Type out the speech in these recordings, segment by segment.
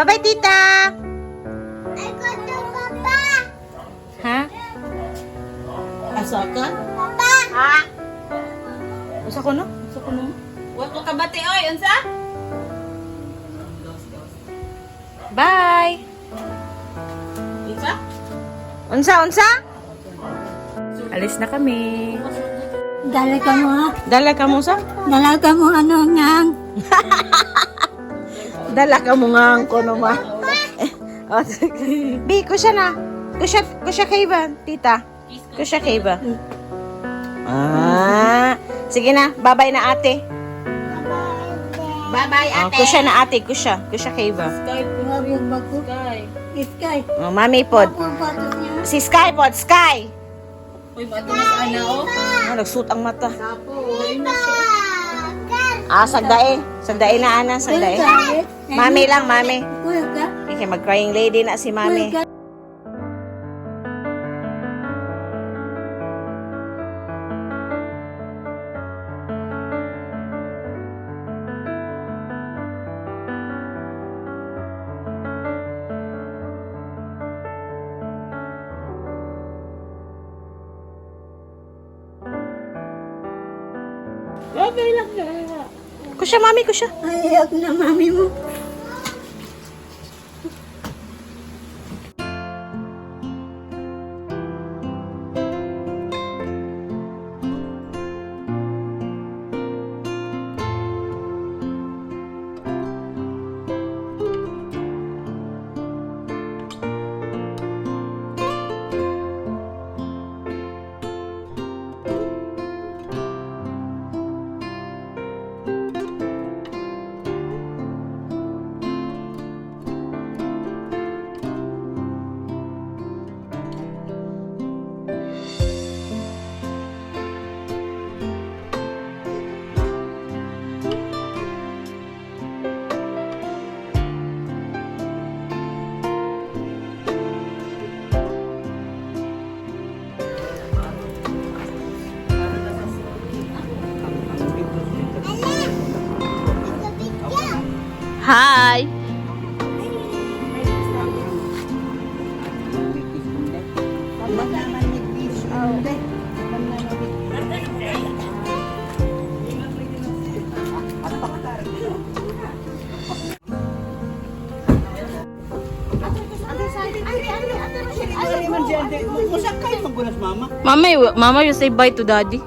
Bye-bye, tita. I got the papa. Ha? Asa ka? Papa. Ha? Usa ko no? Usa ko no? Wa ko kabati oy, unsa? Bye. Unsa? Unsa? Alis na kami. Dala ka mo ha? Dala ka mo sa? Dala ka mo ano ngang? Dala ka mo nga ang kono ma. Oh, sige. Bi, kusya na. Kusya kay ba, tita? Kusya kay ba? Ah, sige na. Bye-bye na ate. Bye-bye Oh, ate. kusya na ate, kusya. Kusya kay ba? Sky po. Yung bago. Sky. Iskay. Oh, mami pod. Ang patos niya. Si Sky pod, Sky. Uy, matunas ana oh. Oh, nagsuot ang mata. Sapo, uy na siya. Ah, sagdae. Sagdae na ana, sagdae. Mami lang, mami. Kuya ka? Okay, mag-crying lady na si mami. Kuya ka? Okay lang na. Kusya, mami, kusya. Ayaw na mami mo. Hi. Musakay magunas mama. Mama, you say bye to daddy.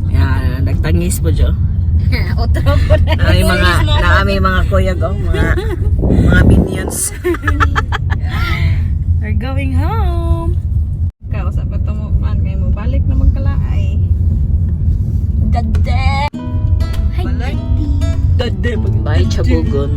Yan, nagtangis po jo. Otro ko na. Naami mga kuya go, mga minions. We're going home. Kausap pa to mo man kay mo balik na magkalaay. Dade. Hi, Balay. Dade pag Bye, Chabugon.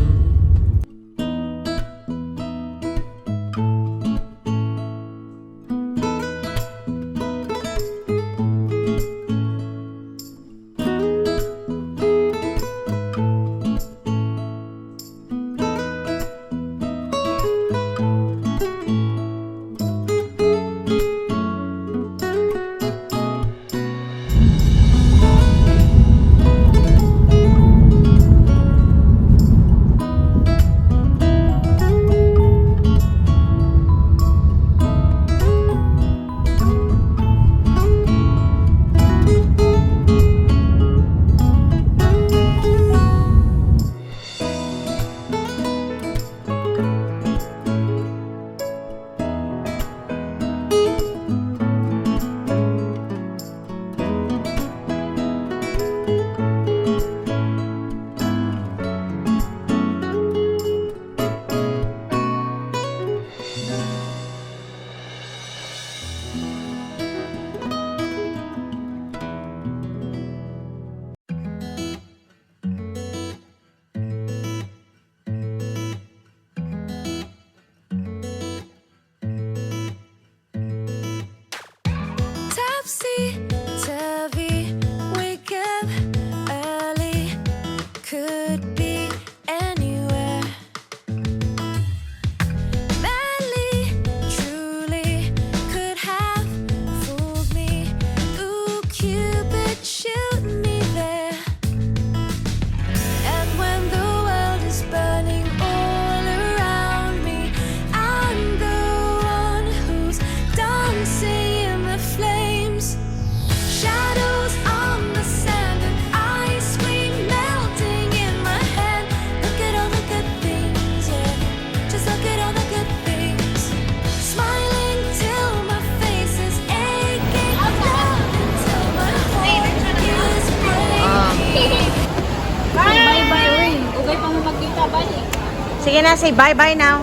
Sige na, say bye-bye now.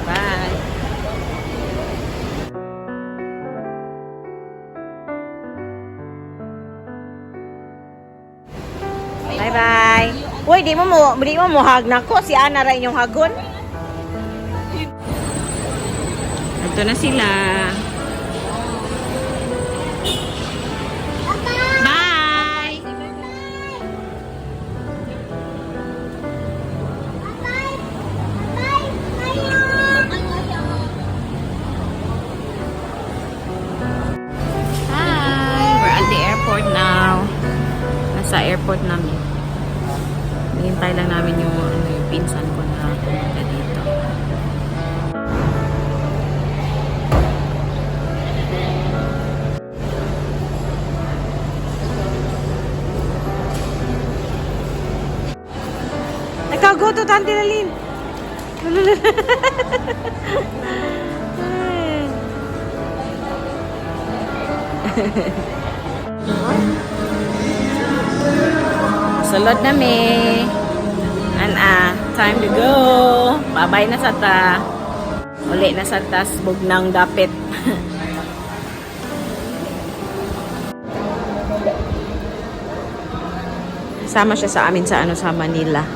Bye. Bye-bye. Uy, di mo hag na ko. Si Ana rin yung hagon. Ito na sila. Bye! Hi! We're at the airport now. Nasa airport namin. Hintay lang namin yung pinsan ko na pumunta dito. Go to Tante Lalin. Sulod na mi. Time to go. Babay na sa ta. Uli na sa tas bugnang dapit. Sama siya sa amin sa Manila.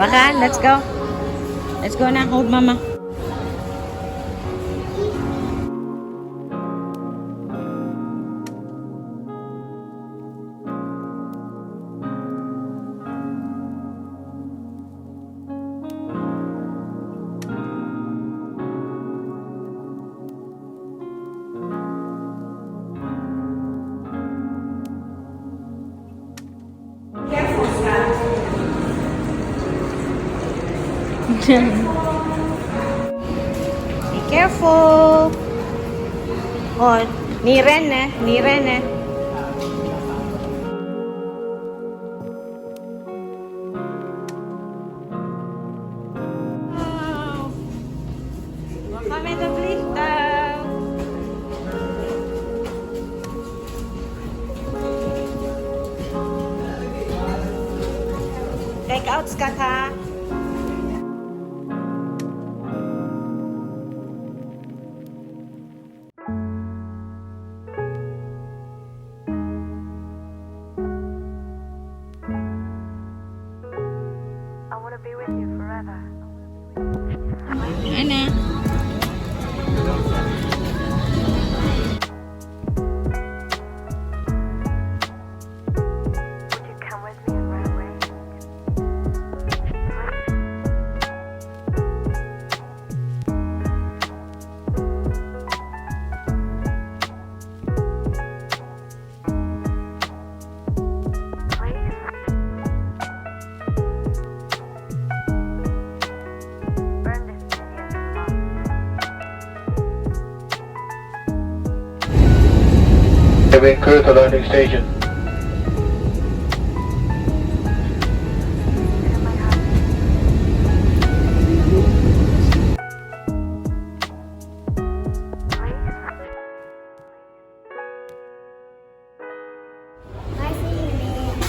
Baka, let's go. Let's go na. Hold mama. Be careful. Oh, ni Ren eh. Wow. Baka may nablik daw. Take out, Scott, ha? Ana. Cabin crew to landing station.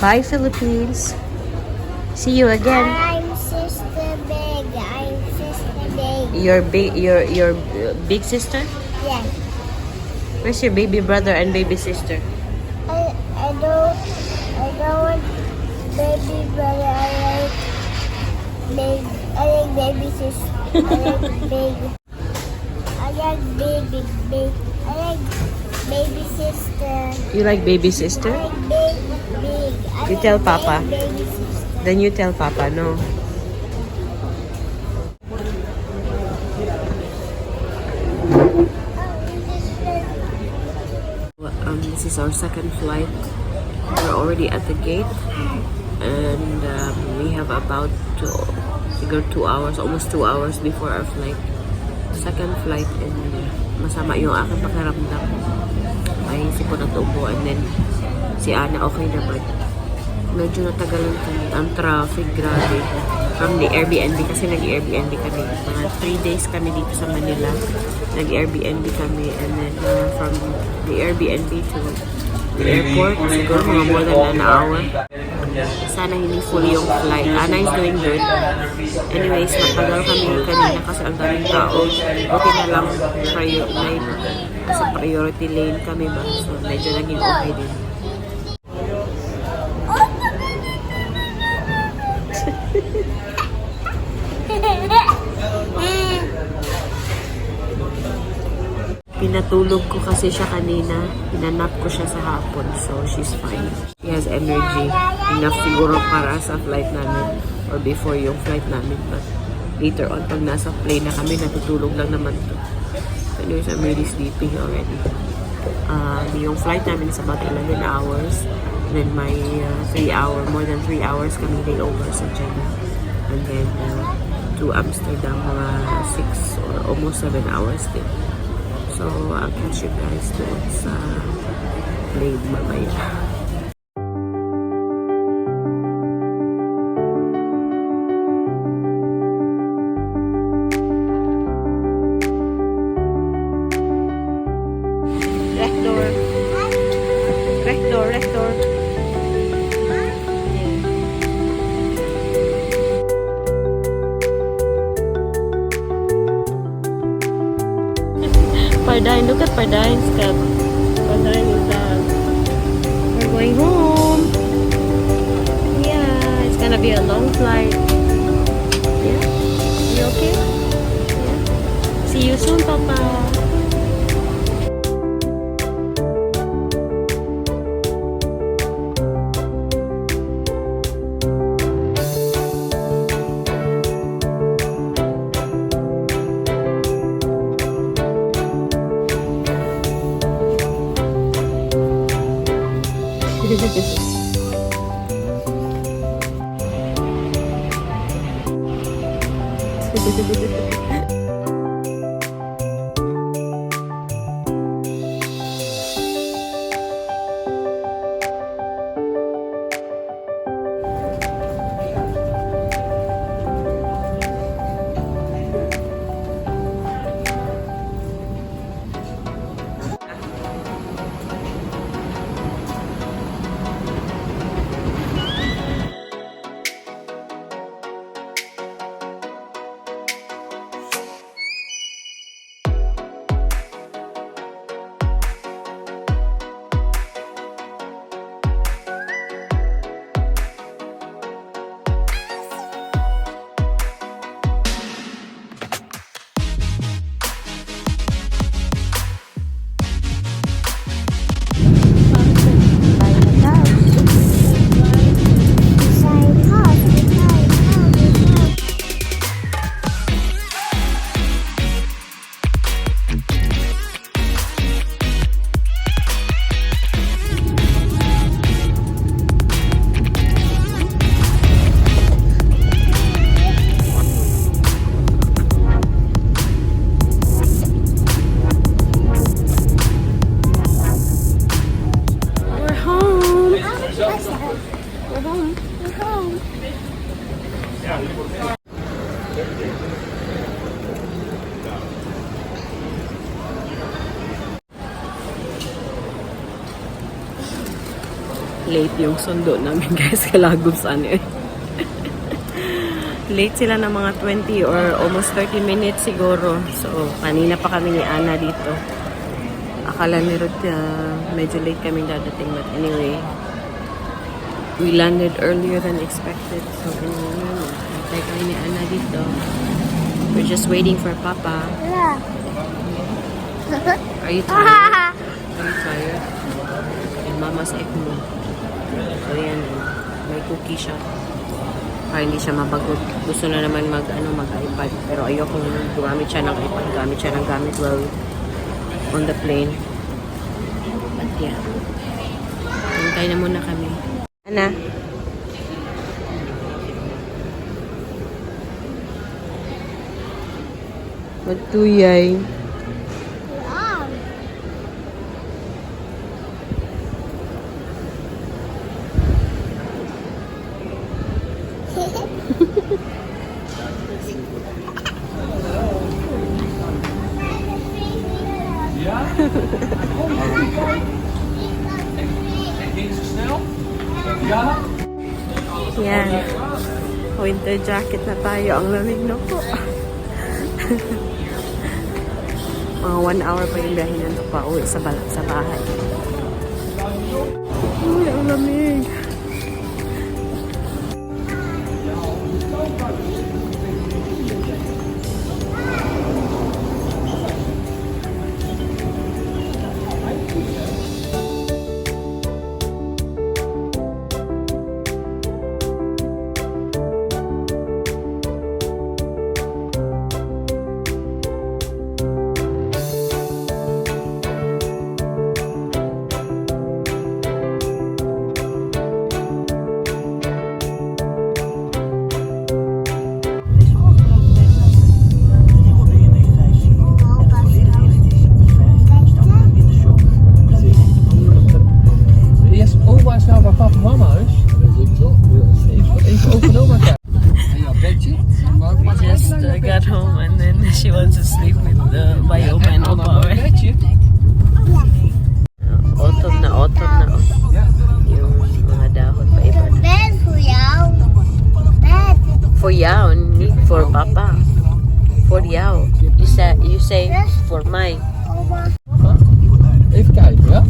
Bye, Philippines. See you again. I'm Sister Big. Your big sister? Yes. Where's your baby brother and baby sister? I don't want baby brother. I like baby sister. I like baby. I like baby. I like baby sister. You like baby sister? I like big. I You like tell Papa. baby sister. Then you tell Papa, no. This is our second flight. We're already at the gate, and we have about 2 hours, almost 2 hours before our flight. second flight and masama yung aking pakiramdam. May sipon at ubo and then si Ana okay na but medyo natagalan kami. Ang traffic, grabe. From the Airbnb, kasi nag-Airbnb kami. Mga 3 days kami dito sa Manila. Nag-Airbnb kami and then from the Airbnb to the airport, siguro mga more than an hour. Sana hindi full yung flight. Ana is doing good. Anyways, matagal kami kanina kasi ang daming tao. Okay na lang sa priority lane kami ba. So, medyo naging okay din. Pinatulog ko kasi siya kanina. Pinanap ko siya sa hapon. So, she's fine. She has energy. Enough siguro para sa flight namin. Or before yung flight namin. But later on, pag nasa plane na kami, natutulog lang naman to. Anyways, I'm really sleeping already. Yung flight namin is about 11 hours. And then my 3 hour, more than 3 hours kami layover sa Jeddah. And then to Amsterdam, mga 6 or almost 7 hours din. So, I'll catch you guys doon sa plane mamaya. Rector. Rector, rector. Pardine, look at Pardine's cup. Pardine is done. We're going home. Yeah, it's gonna be a long flight. Yeah, you okay? Yeah. See you soon, Papa. Late yung sundo namin guys, kalagom sa ano eh. Late sila ng mga 20 or almost 30 minutes siguro. So, kanina pa kami ni Ana dito. Akala ni Ruth medyo late kami dadating. But anyway, we landed earlier than expected. So, antay kami ni Ana dito. We're just waiting for Papa. Are you tired? Are you tired? And Mama's ECMO. So, yan. May cookie siya. Para hindi siya mabagot. Gusto na naman mag-iPad. Pero ayokong gumamit siya ng iPad. Gamit siya ng gamit while on the plane. But yeah. Hintay na muna kami. Ana? Matuyay. Wow. Yan. Winter jacket na tayo. Ang lamig na po. Mga 1 hour pa yung biyahe nito pa uwi sa bahay. Uy, ang lamig. Yes, always have a papa mama's. Even oma gaat. Just got home and then she wants to sleep with by Oma and Opa. Autumn na. Yung mga dahon pa iba na. Bed for you. Bed. For yaw, need for Papa. For yaw. You say for my. Oma. Even kijken, ja?